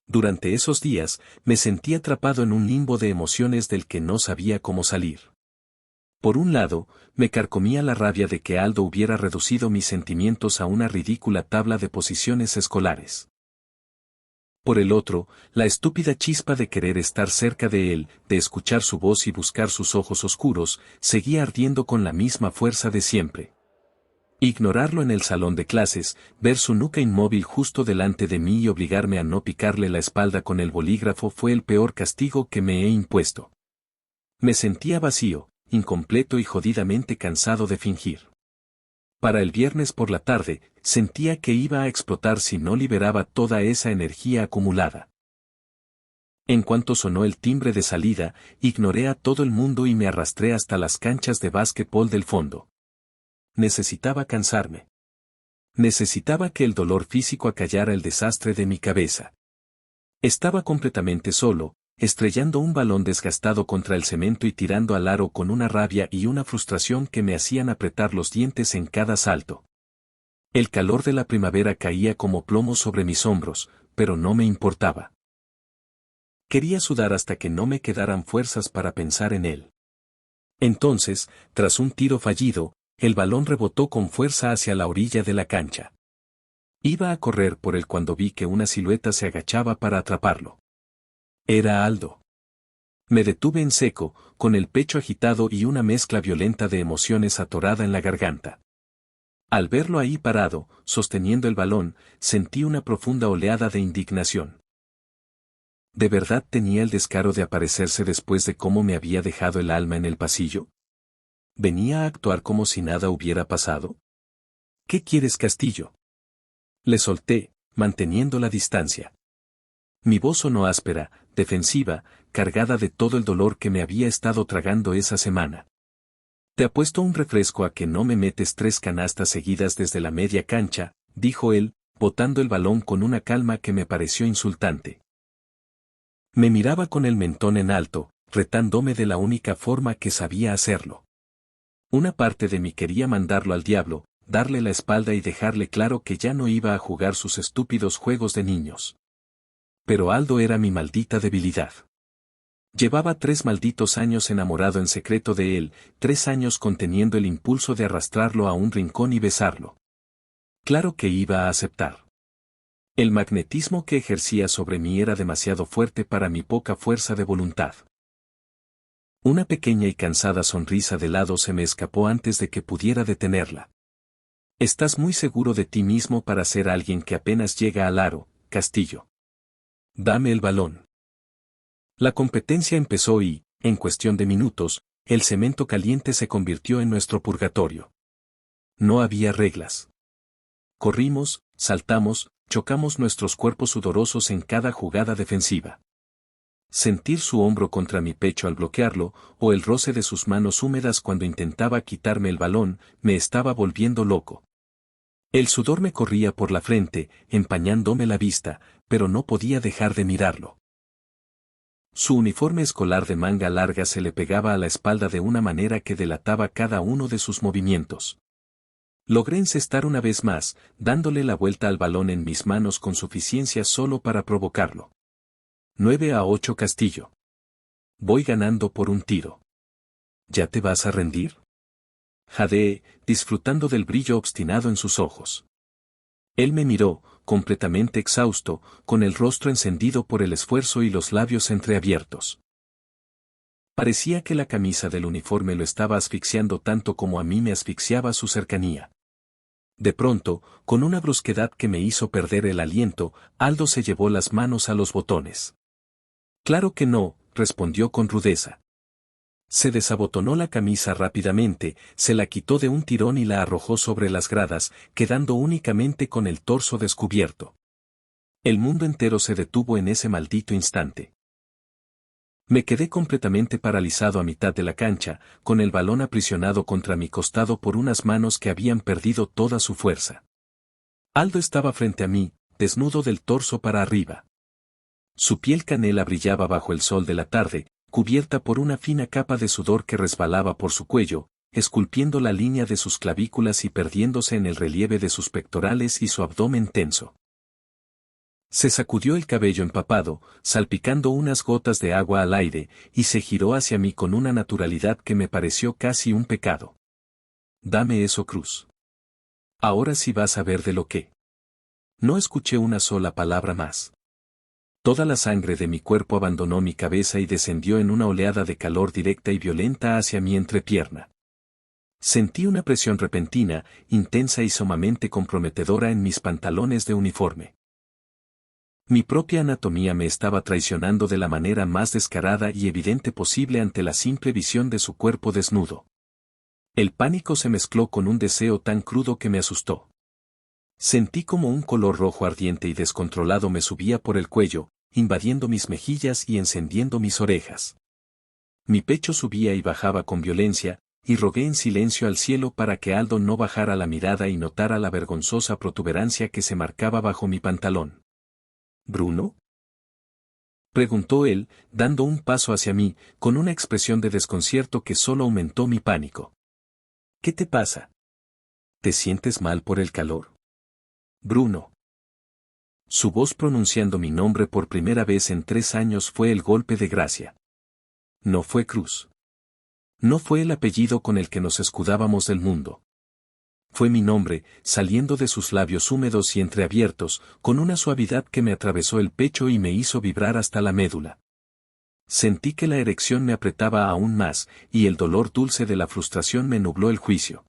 Durante esos días, me sentí atrapado en un limbo de emociones del que no sabía cómo salir. Por un lado, me carcomía la rabia de que Aldo hubiera reducido mis sentimientos a una ridícula tabla de posiciones escolares. Por el otro, la estúpida chispa de querer estar cerca de él, de escuchar su voz y buscar sus ojos oscuros, seguía ardiendo con la misma fuerza de siempre. Ignorarlo en el salón de clases, ver su nuca inmóvil justo delante de mí y obligarme a no picarle la espalda con el bolígrafo fue el peor castigo que me he impuesto. Me sentía vacío, incompleto y jodidamente cansado de fingir. Para el viernes por la tarde, sentía que iba a explotar si no liberaba toda esa energía acumulada. En cuanto sonó el timbre de salida, ignoré a todo el mundo y me arrastré hasta las canchas de básquetbol del fondo. Necesitaba cansarme. Necesitaba que el dolor físico acallara el desastre de mi cabeza. Estaba completamente solo, estrellando un balón desgastado contra el cemento y tirando al aro con una rabia y una frustración que me hacían apretar los dientes en cada salto. El calor de la primavera caía como plomo sobre mis hombros, pero no me importaba. Quería sudar hasta que no me quedaran fuerzas para pensar en él. Entonces, tras un tiro fallido, el balón rebotó con fuerza hacia la orilla de la cancha. Iba a correr por él cuando vi que una silueta se agachaba para atraparlo. Era Aldo. Me detuve en seco, con el pecho agitado y una mezcla violenta de emociones atorada en la garganta. Al verlo ahí parado, sosteniendo el balón, sentí una profunda oleada de indignación. ¿De verdad tenía el descaro de aparecerse después de cómo me había dejado el alma en el pasillo? ¿Venía a actuar como si nada hubiera pasado? ¿Qué quieres, Castillo? Le solté, manteniendo la distancia. Mi voz sonó áspera, defensiva, cargada de todo el dolor que me había estado tragando esa semana. Te apuesto un refresco a que no me metes 3 canastas seguidas desde la media cancha, dijo él, botando el balón con una calma que me pareció insultante. Me miraba con el mentón en alto, retándome de la única forma que sabía hacerlo. Una parte de mí quería mandarlo al diablo, darle la espalda y dejarle claro que ya no iba a jugar sus estúpidos juegos de niños. Pero Aldo era mi maldita debilidad. Llevaba 3 malditos años enamorado en secreto de él, 3 años conteniendo el impulso de arrastrarlo a un rincón y besarlo. Claro que iba a aceptar. El magnetismo que ejercía sobre mí era demasiado fuerte para mi poca fuerza de voluntad. Una pequeña y cansada sonrisa de lado se me escapó antes de que pudiera detenerla. Estás muy seguro de ti mismo para ser alguien que apenas llega al aro, Castillo. Dame el balón. La competencia empezó y, en cuestión de minutos, el cemento caliente se convirtió en nuestro purgatorio. No había reglas. Corrimos, saltamos, chocamos nuestros cuerpos sudorosos en cada jugada defensiva. Sentir su hombro contra mi pecho al bloquearlo, o el roce de sus manos húmedas cuando intentaba quitarme el balón, me estaba volviendo loco. El sudor me corría por la frente, empañándome la vista, pero no podía dejar de mirarlo. Su uniforme escolar de manga larga se le pegaba a la espalda de una manera que delataba cada uno de sus movimientos. Logré encestar una vez más, dándole la vuelta al balón en mis manos con suficiencia solo para provocarlo. 9-8 Castillo. Voy ganando por un tiro. ¿Ya te vas a rendir? Jadeé, disfrutando del brillo obstinado en sus ojos. Él me miró, completamente exhausto, con el rostro encendido por el esfuerzo y los labios entreabiertos. Parecía que la camisa del uniforme lo estaba asfixiando tanto como a mí me asfixiaba su cercanía. De pronto, con una brusquedad que me hizo perder el aliento, Aldo se llevó las manos a los botones. Claro que no, respondió con rudeza. Se desabotonó la camisa rápidamente, se la quitó de un tirón y la arrojó sobre las gradas, quedando únicamente con el torso descubierto. El mundo entero se detuvo en ese maldito instante. Me quedé completamente paralizado a mitad de la cancha, con el balón aprisionado contra mi costado por unas manos que habían perdido toda su fuerza. Aldo estaba frente a mí, desnudo del torso para arriba. Su piel canela brillaba bajo el sol de la tarde, cubierta por una fina capa de sudor que resbalaba por su cuello, esculpiendo la línea de sus clavículas y perdiéndose en el relieve de sus pectorales y su abdomen tenso. Se sacudió el cabello empapado, salpicando unas gotas de agua al aire, y se giró hacia mí con una naturalidad que me pareció casi un pecado. Dame eso, Cruz. Ahora sí vas a ver de lo que. No escuché una sola palabra más. Toda la sangre de mi cuerpo abandonó mi cabeza y descendió en una oleada de calor directa y violenta hacia mi entrepierna. Sentí una presión repentina, intensa y sumamente comprometedora en mis pantalones de uniforme. Mi propia anatomía me estaba traicionando de la manera más descarada y evidente posible ante la simple visión de su cuerpo desnudo. El pánico se mezcló con un deseo tan crudo que me asustó. Sentí como un color rojo ardiente y descontrolado me subía por el cuello, invadiendo mis mejillas y encendiendo mis orejas. Mi pecho subía y bajaba con violencia, y rogué en silencio al cielo para que Aldo no bajara la mirada y notara la vergonzosa protuberancia que se marcaba bajo mi pantalón. ¿Bruno? Preguntó él, dando un paso hacia mí, con una expresión de desconcierto que solo aumentó mi pánico. ¿Qué te pasa? ¿Te sientes mal por el calor? Bruno. Su voz pronunciando mi nombre por primera vez en 3 años fue el golpe de gracia. No fue Cruz. No fue el apellido con el que nos escudábamos del mundo. Fue mi nombre, saliendo de sus labios húmedos y entreabiertos, con una suavidad que me atravesó el pecho y me hizo vibrar hasta la médula. Sentí que la erección me apretaba aún más, y el dolor dulce de la frustración me nubló el juicio.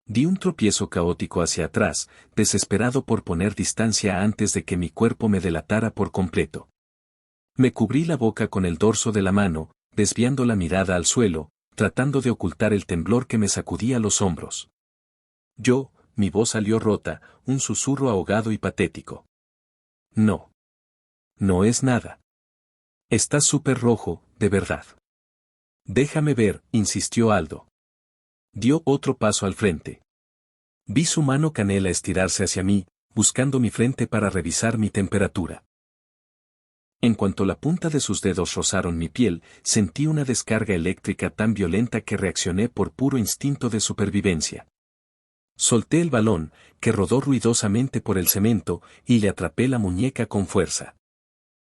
Di un tropiezo caótico hacia atrás, desesperado por poner distancia antes de que mi cuerpo me delatara por completo. Me cubrí la boca con el dorso de la mano, desviando la mirada al suelo, tratando de ocultar el temblor que me sacudía los hombros. Mi voz salió rota, un susurro ahogado y patético. No. No es nada. Estás súper rojo, de verdad. Déjame ver, insistió Aldo. Dio otro paso al frente. Vi su mano canela estirarse hacia mí, buscando mi frente para revisar mi temperatura. En cuanto la punta de sus dedos rozaron mi piel, sentí una descarga eléctrica tan violenta que reaccioné por puro instinto de supervivencia. Solté el balón, que rodó ruidosamente por el cemento, y le atrapé la muñeca con fuerza.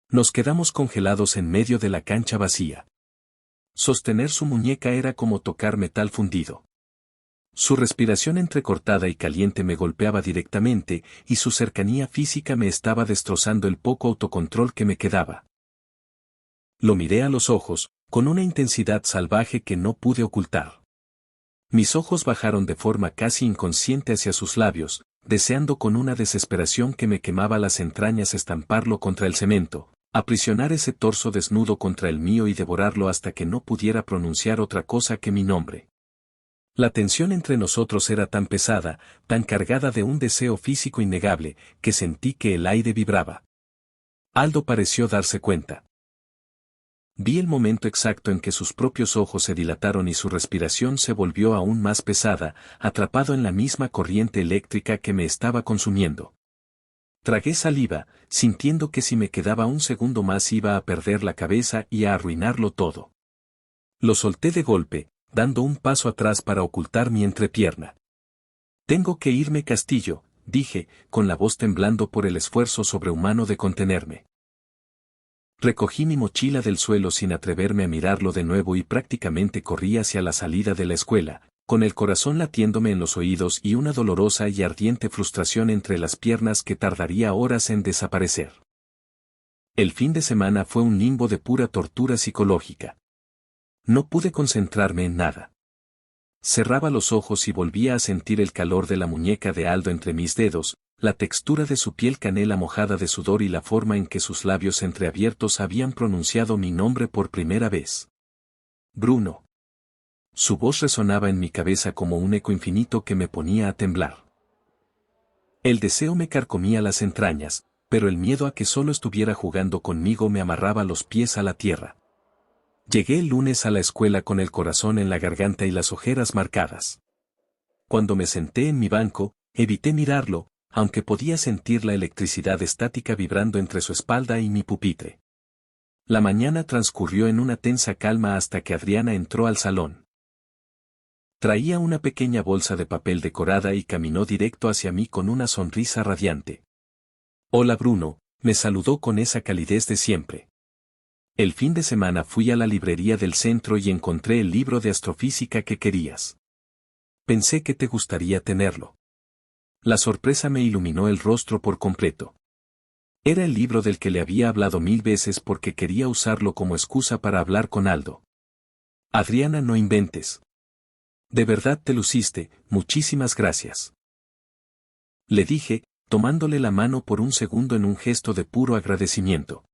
Nos quedamos congelados en medio de la cancha vacía. Sostener su muñeca era como tocar metal fundido. Su respiración entrecortada y caliente me golpeaba directamente, y su cercanía física me estaba destrozando el poco autocontrol que me quedaba. Lo miré a los ojos, con una intensidad salvaje que no pude ocultar. Mis ojos bajaron de forma casi inconsciente hacia sus labios, deseando con una desesperación que me quemaba las entrañas estamparlo contra el cemento, Aprisionar ese torso desnudo contra el mío y devorarlo hasta que no pudiera pronunciar otra cosa que mi nombre. La tensión entre nosotros era tan pesada, tan cargada de un deseo físico innegable, que sentí que el aire vibraba. Aldo pareció darse cuenta. Vi el momento exacto en que sus propios ojos se dilataron y su respiración se volvió aún más pesada, atrapado en la misma corriente eléctrica que me estaba consumiendo. Tragué saliva, sintiendo que si me quedaba un segundo más iba a perder la cabeza y a arruinarlo todo. Lo solté de golpe, dando un paso atrás para ocultar mi entrepierna. «Tengo que irme, Castillo», dije, con la voz temblando por el esfuerzo sobrehumano de contenerme. Recogí mi mochila del suelo sin atreverme a mirarlo de nuevo y prácticamente corrí hacia la salida de la escuela, con el corazón latiéndome en los oídos y una dolorosa y ardiente frustración entre las piernas que tardaría horas en desaparecer. El fin de semana fue un limbo de pura tortura psicológica. No pude concentrarme en nada. Cerraba los ojos y volvía a sentir el calor de la muñeca de Aldo entre mis dedos, la textura de su piel canela mojada de sudor y la forma en que sus labios entreabiertos habían pronunciado mi nombre por primera vez. «Bruno». Su voz resonaba en mi cabeza como un eco infinito que me ponía a temblar. El deseo me carcomía las entrañas, pero el miedo a que solo estuviera jugando conmigo me amarraba los pies a la tierra. Llegué el lunes a la escuela con el corazón en la garganta y las ojeras marcadas. Cuando me senté en mi banco, evité mirarlo, aunque podía sentir la electricidad estática vibrando entre su espalda y mi pupitre. La mañana transcurrió en una tensa calma hasta que Adriana entró al salón. Traía una pequeña bolsa de papel decorada y caminó directo hacia mí con una sonrisa radiante. «Hola, Bruno», me saludó con esa calidez de siempre. «El fin de semana fui a la librería del centro y encontré el libro de astrofísica que querías. Pensé que te gustaría tenerlo». La sorpresa me iluminó el rostro por completo. Era el libro del que le había hablado 1000 veces porque quería usarlo como excusa para hablar con Aldo. «Adriana, no inventes. De verdad te luciste, muchísimas gracias», le dije, tomándole la mano por un segundo en un gesto de puro agradecimiento.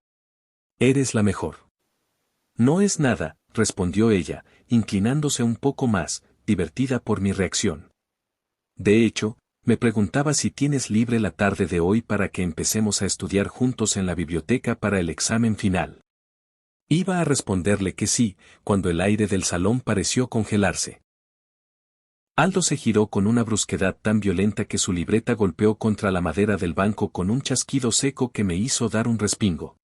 «Eres la mejor». «No es nada», respondió ella, inclinándose un poco más, divertida por mi reacción. «De hecho, me preguntaba si tienes libre la tarde de hoy para que empecemos a estudiar juntos en la biblioteca para el examen final». Iba a responderle que sí, cuando el aire del salón pareció congelarse. Aldo se giró con una brusquedad tan violenta que su libreta golpeó contra la madera del banco con un chasquido seco que me hizo dar un respingo.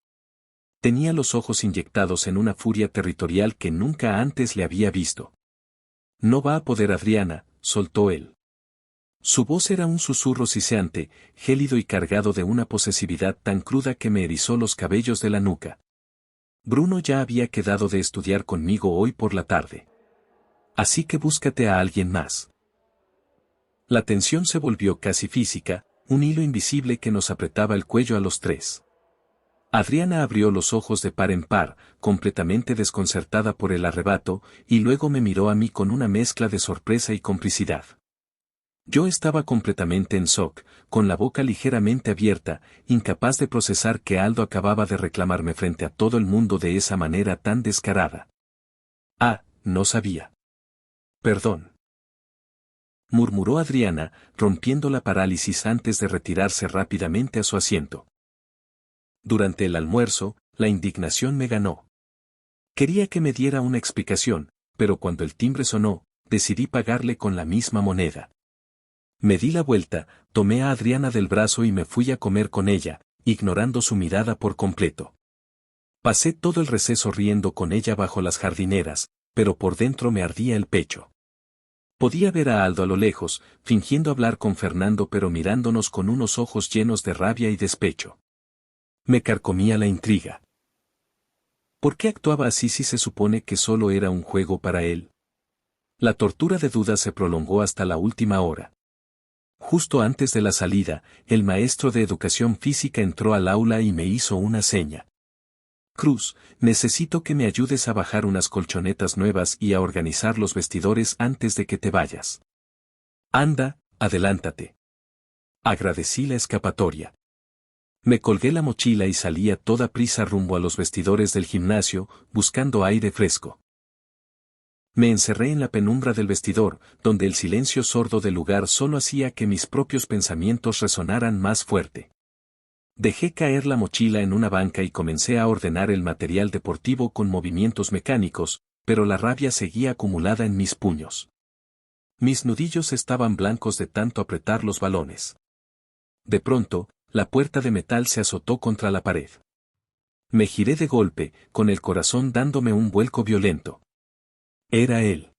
Tenía los ojos inyectados en una furia territorial que nunca antes le había visto. «No va a poder, Adriana», soltó él. Su voz era un susurro siseante, gélido y cargado de una posesividad tan cruda que me erizó los cabellos de la nuca. «Bruno ya había quedado de estudiar conmigo hoy por la tarde. Así que búscate a alguien más». La tensión se volvió casi física, un hilo invisible que nos apretaba el cuello a los tres. Adriana abrió los ojos de par en par, completamente desconcertada por el arrebato, y luego me miró a mí con una mezcla de sorpresa y complicidad. Yo estaba completamente en shock, con la boca ligeramente abierta, incapaz de procesar que Aldo acababa de reclamarme frente a todo el mundo de esa manera tan descarada. «Ah, no sabía. Perdón», murmuró Adriana, rompiendo la parálisis antes de retirarse rápidamente a su asiento. Durante el almuerzo, la indignación me ganó. Quería que me diera una explicación, pero cuando el timbre sonó, decidí pagarle con la misma moneda. Me di la vuelta, tomé a Adriana del brazo y me fui a comer con ella, ignorando su mirada por completo. Pasé todo el receso riendo con ella bajo las jardineras, pero por dentro me ardía el pecho. Podía ver a Aldo a lo lejos, fingiendo hablar con Fernando pero mirándonos con unos ojos llenos de rabia y despecho. Me carcomía la intriga. ¿Por qué actuaba así si se supone que solo era un juego para él? La tortura de dudas se prolongó hasta la última hora. Justo antes de la salida, el maestro de educación física entró al aula y me hizo una seña. «Cruz, necesito que me ayudes a bajar unas colchonetas nuevas y a organizar los vestidores antes de que te vayas. Anda, adelántate». Agradecí la escapatoria. Me colgué la mochila y salí a toda prisa rumbo a los vestidores del gimnasio, buscando aire fresco. Me encerré en la penumbra del vestidor, donde el silencio sordo del lugar solo hacía que mis propios pensamientos resonaran más fuerte. Dejé caer la mochila en una banca y comencé a ordenar el material deportivo con movimientos mecánicos, pero la rabia seguía acumulada en mis puños. Mis nudillos estaban blancos de tanto apretar los balones. De pronto, la puerta de metal se azotó contra la pared. Me giré de golpe, con el corazón dándome un vuelco violento. Era él.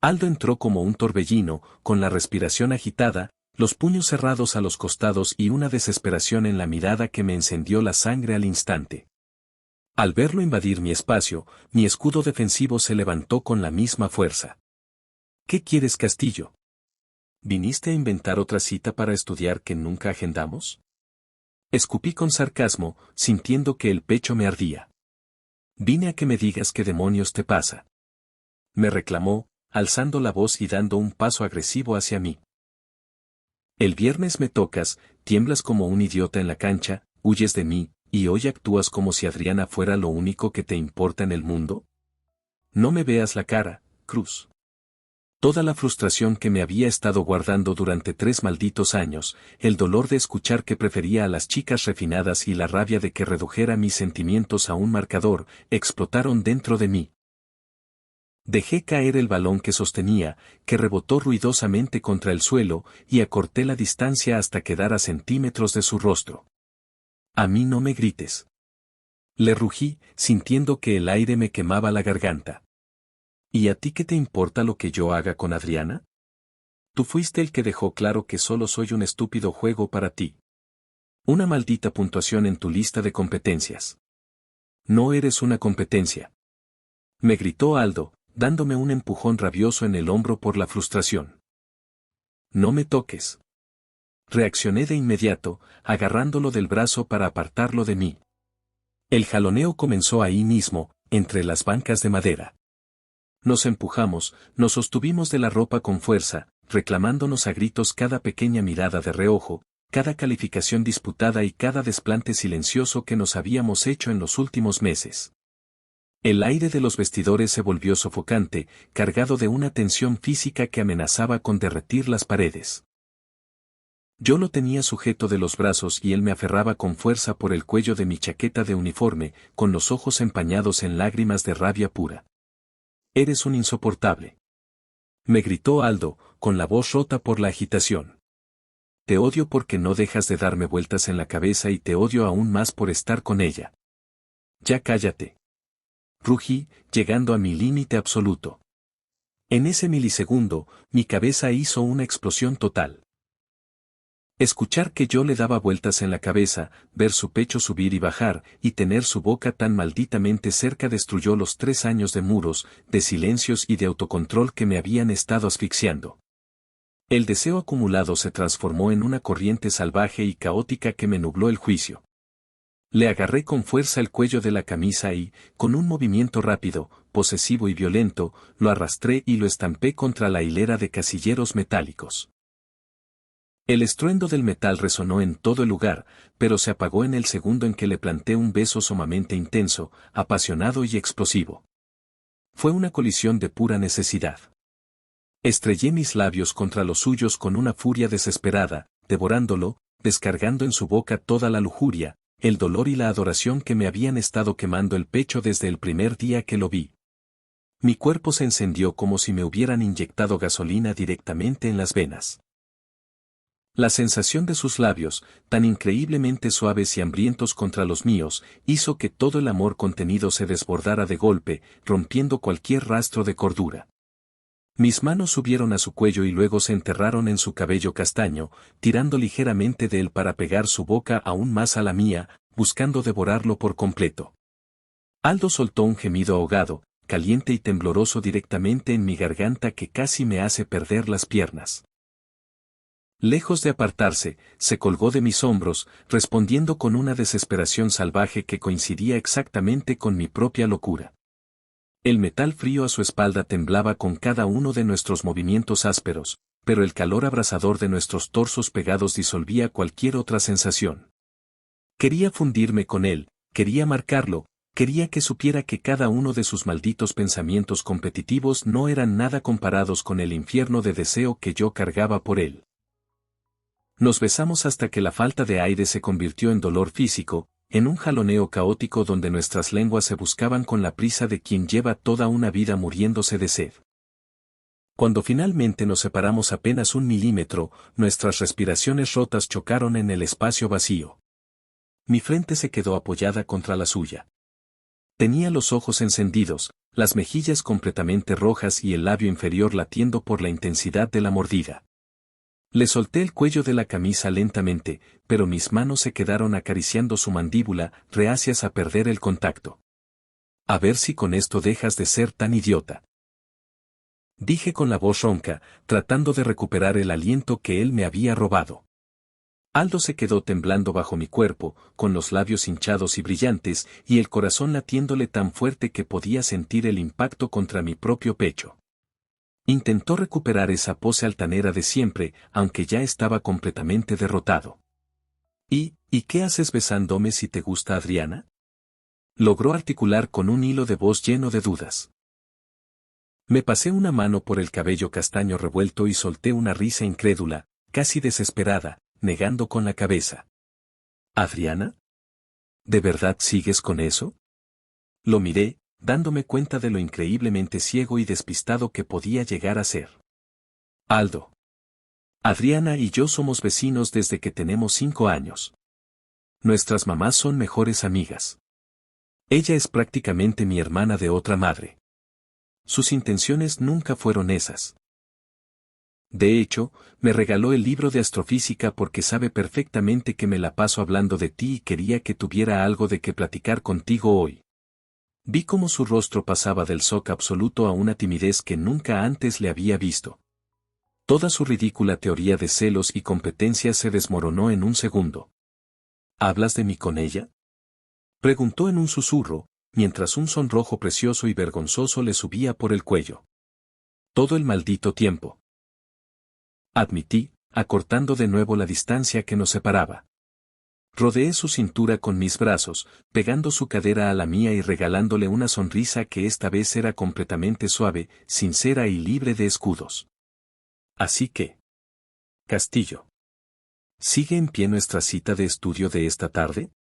Aldo entró como un torbellino, con la respiración agitada, los puños cerrados a los costados y una desesperación en la mirada que me encendió la sangre al instante. Al verlo invadir mi espacio, mi escudo defensivo se levantó con la misma fuerza. ¿Qué quieres, Castillo? ¿Viniste a inventar otra cita para estudiar que nunca agendamos? Escupí con sarcasmo, sintiendo que el pecho me ardía. Vine a que me digas qué demonios te pasa. Me reclamó, alzando la voz y dando un paso agresivo hacia mí. El viernes me tocas, tiemblas como un idiota en la cancha, huyes de mí, y hoy actúas como si Adriana fuera lo único que te importa en el mundo. No me veas la cara, Cruz. Toda la frustración que me había estado guardando durante 3 malditos años, el dolor de escuchar que prefería a las chicas refinadas y la rabia de que redujera mis sentimientos a un marcador, explotaron dentro de mí. Dejé caer el balón que sostenía, que rebotó ruidosamente contra el suelo, y acorté la distancia hasta quedar a centímetros de su rostro. A mí no me grites. Le rugí, sintiendo que el aire me quemaba la garganta. ¿Y a ti qué te importa lo que yo haga con Adriana? Tú fuiste el que dejó claro que solo soy un estúpido juego para ti. Una maldita puntuación en tu lista de competencias. No eres una competencia. Me gritó Aldo, dándome un empujón rabioso en el hombro por la frustración. No me toques. Reaccioné de inmediato, agarrándolo del brazo para apartarlo de mí. El jaloneo comenzó ahí mismo, entre las bancas de madera. Nos empujamos, nos sostuvimos de la ropa con fuerza, reclamándonos a gritos cada pequeña mirada de reojo, cada calificación disputada y cada desplante silencioso que nos habíamos hecho en los últimos meses. El aire de los vestidores se volvió sofocante, cargado de una tensión física que amenazaba con derretir las paredes. Yo lo tenía sujeto de los brazos y él me aferraba con fuerza por el cuello de mi chaqueta de uniforme, con los ojos empañados en lágrimas de rabia pura. Eres un insoportable. Me gritó Aldo, con la voz rota por la agitación. Te odio porque no dejas de darme vueltas en la cabeza y te odio aún más por estar con ella. Ya cállate. Rugí, llegando a mi límite absoluto. En ese milisegundo, mi cabeza hizo una explosión total. Escuchar que yo le daba vueltas en la cabeza, ver su pecho subir y bajar, y tener su boca tan malditamente cerca destruyó los 3 años de muros, de silencios y de autocontrol que me habían estado asfixiando. El deseo acumulado se transformó en una corriente salvaje y caótica que me nubló el juicio. Le agarré con fuerza el cuello de la camisa y, con un movimiento rápido, posesivo y violento, lo arrastré y lo estampé contra la hilera de casilleros metálicos. El estruendo del metal resonó en todo el lugar, pero se apagó en el segundo en que le planté un beso sumamente intenso, apasionado y explosivo. Fue una colisión de pura necesidad. Estrellé mis labios contra los suyos con una furia desesperada, devorándolo, descargando en su boca toda la lujuria, el dolor y la adoración que me habían estado quemando el pecho desde el primer día que lo vi. Mi cuerpo se encendió como si me hubieran inyectado gasolina directamente en las venas. La sensación de sus labios, tan increíblemente suaves y hambrientos contra los míos, hizo que todo el amor contenido se desbordara de golpe, rompiendo cualquier rastro de cordura. Mis manos subieron a su cuello y luego se enterraron en su cabello castaño, tirando ligeramente de él para pegar su boca aún más a la mía, buscando devorarlo por completo. Aldo soltó un gemido ahogado, caliente y tembloroso directamente en mi garganta que casi me hace perder las piernas. Lejos de apartarse, se colgó de mis hombros, respondiendo con una desesperación salvaje que coincidía exactamente con mi propia locura. El metal frío a su espalda temblaba con cada uno de nuestros movimientos ásperos, pero el calor abrasador de nuestros torsos pegados disolvía cualquier otra sensación. Quería fundirme con él, quería marcarlo, quería que supiera que cada uno de sus malditos pensamientos competitivos no eran nada comparados con el infierno de deseo que yo cargaba por él. Nos besamos hasta que la falta de aire se convirtió en dolor físico, en un jaloneo caótico donde nuestras lenguas se buscaban con la prisa de quien lleva toda una vida muriéndose de sed. Cuando finalmente nos separamos apenas 1 milímetro, nuestras respiraciones rotas chocaron en el espacio vacío. Mi frente se quedó apoyada contra la suya. Tenía los ojos encendidos, las mejillas completamente rojas y el labio inferior latiendo por la intensidad de la mordida. Le solté el cuello de la camisa lentamente, pero mis manos se quedaron acariciando su mandíbula, reacias a perder el contacto. A ver si con esto dejas de ser tan idiota. Dije con la voz ronca, tratando de recuperar el aliento que él me había robado. Aldo se quedó temblando bajo mi cuerpo, con los labios hinchados y brillantes, y el corazón latiéndole tan fuerte que podía sentir el impacto contra mi propio pecho. Intentó recuperar esa pose altanera de siempre, aunque ya estaba completamente derrotado. ¿Y qué haces besándome si te gusta Adriana? Logró articular con un hilo de voz lleno de dudas. Me pasé una mano por el cabello castaño revuelto y solté una risa incrédula, casi desesperada, negando con la cabeza. ¿Adriana? ¿De verdad sigues con eso? Lo miré, dándome cuenta de lo increíblemente ciego y despistado que podía llegar a ser. Aldo. Adriana y yo somos vecinos desde que tenemos 5 años. Nuestras mamás son mejores amigas. Ella es prácticamente mi hermana de otra madre. Sus intenciones nunca fueron esas. De hecho, me regaló el libro de astrofísica porque sabe perfectamente que me la paso hablando de ti y quería que tuviera algo de qué platicar contigo hoy. Vi cómo su rostro pasaba del shock absoluto a una timidez que nunca antes le había visto. Toda su ridícula teoría de celos y competencia se desmoronó en un segundo. ¿Hablas de mí con ella? Preguntó en un susurro, mientras un sonrojo precioso y vergonzoso le subía por el cuello. Todo el maldito tiempo. Admití, acortando de nuevo la distancia que nos separaba. Rodeé su cintura con mis brazos, pegando su cadera a la mía y regalándole una sonrisa que esta vez era completamente suave, sincera y libre de escudos. Así que... Castillo. ¿Sigue en pie nuestra cita de estudio de esta tarde?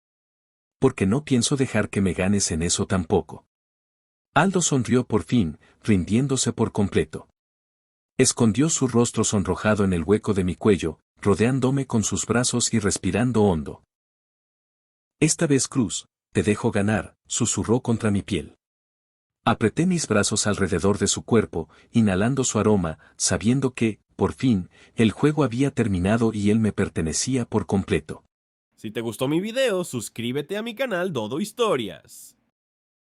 Porque no pienso dejar que me ganes en eso tampoco. Aldo sonrió por fin, rindiéndose por completo. Escondió su rostro sonrojado en el hueco de mi cuello, rodeándome con sus brazos y respirando hondo. Esta vez Cruz, te dejo ganar, susurró contra mi piel. Apreté mis brazos alrededor de su cuerpo, inhalando su aroma, sabiendo que, por fin, el juego había terminado y él me pertenecía por completo. Si te gustó mi video, suscríbete a mi canal Dodo Historias.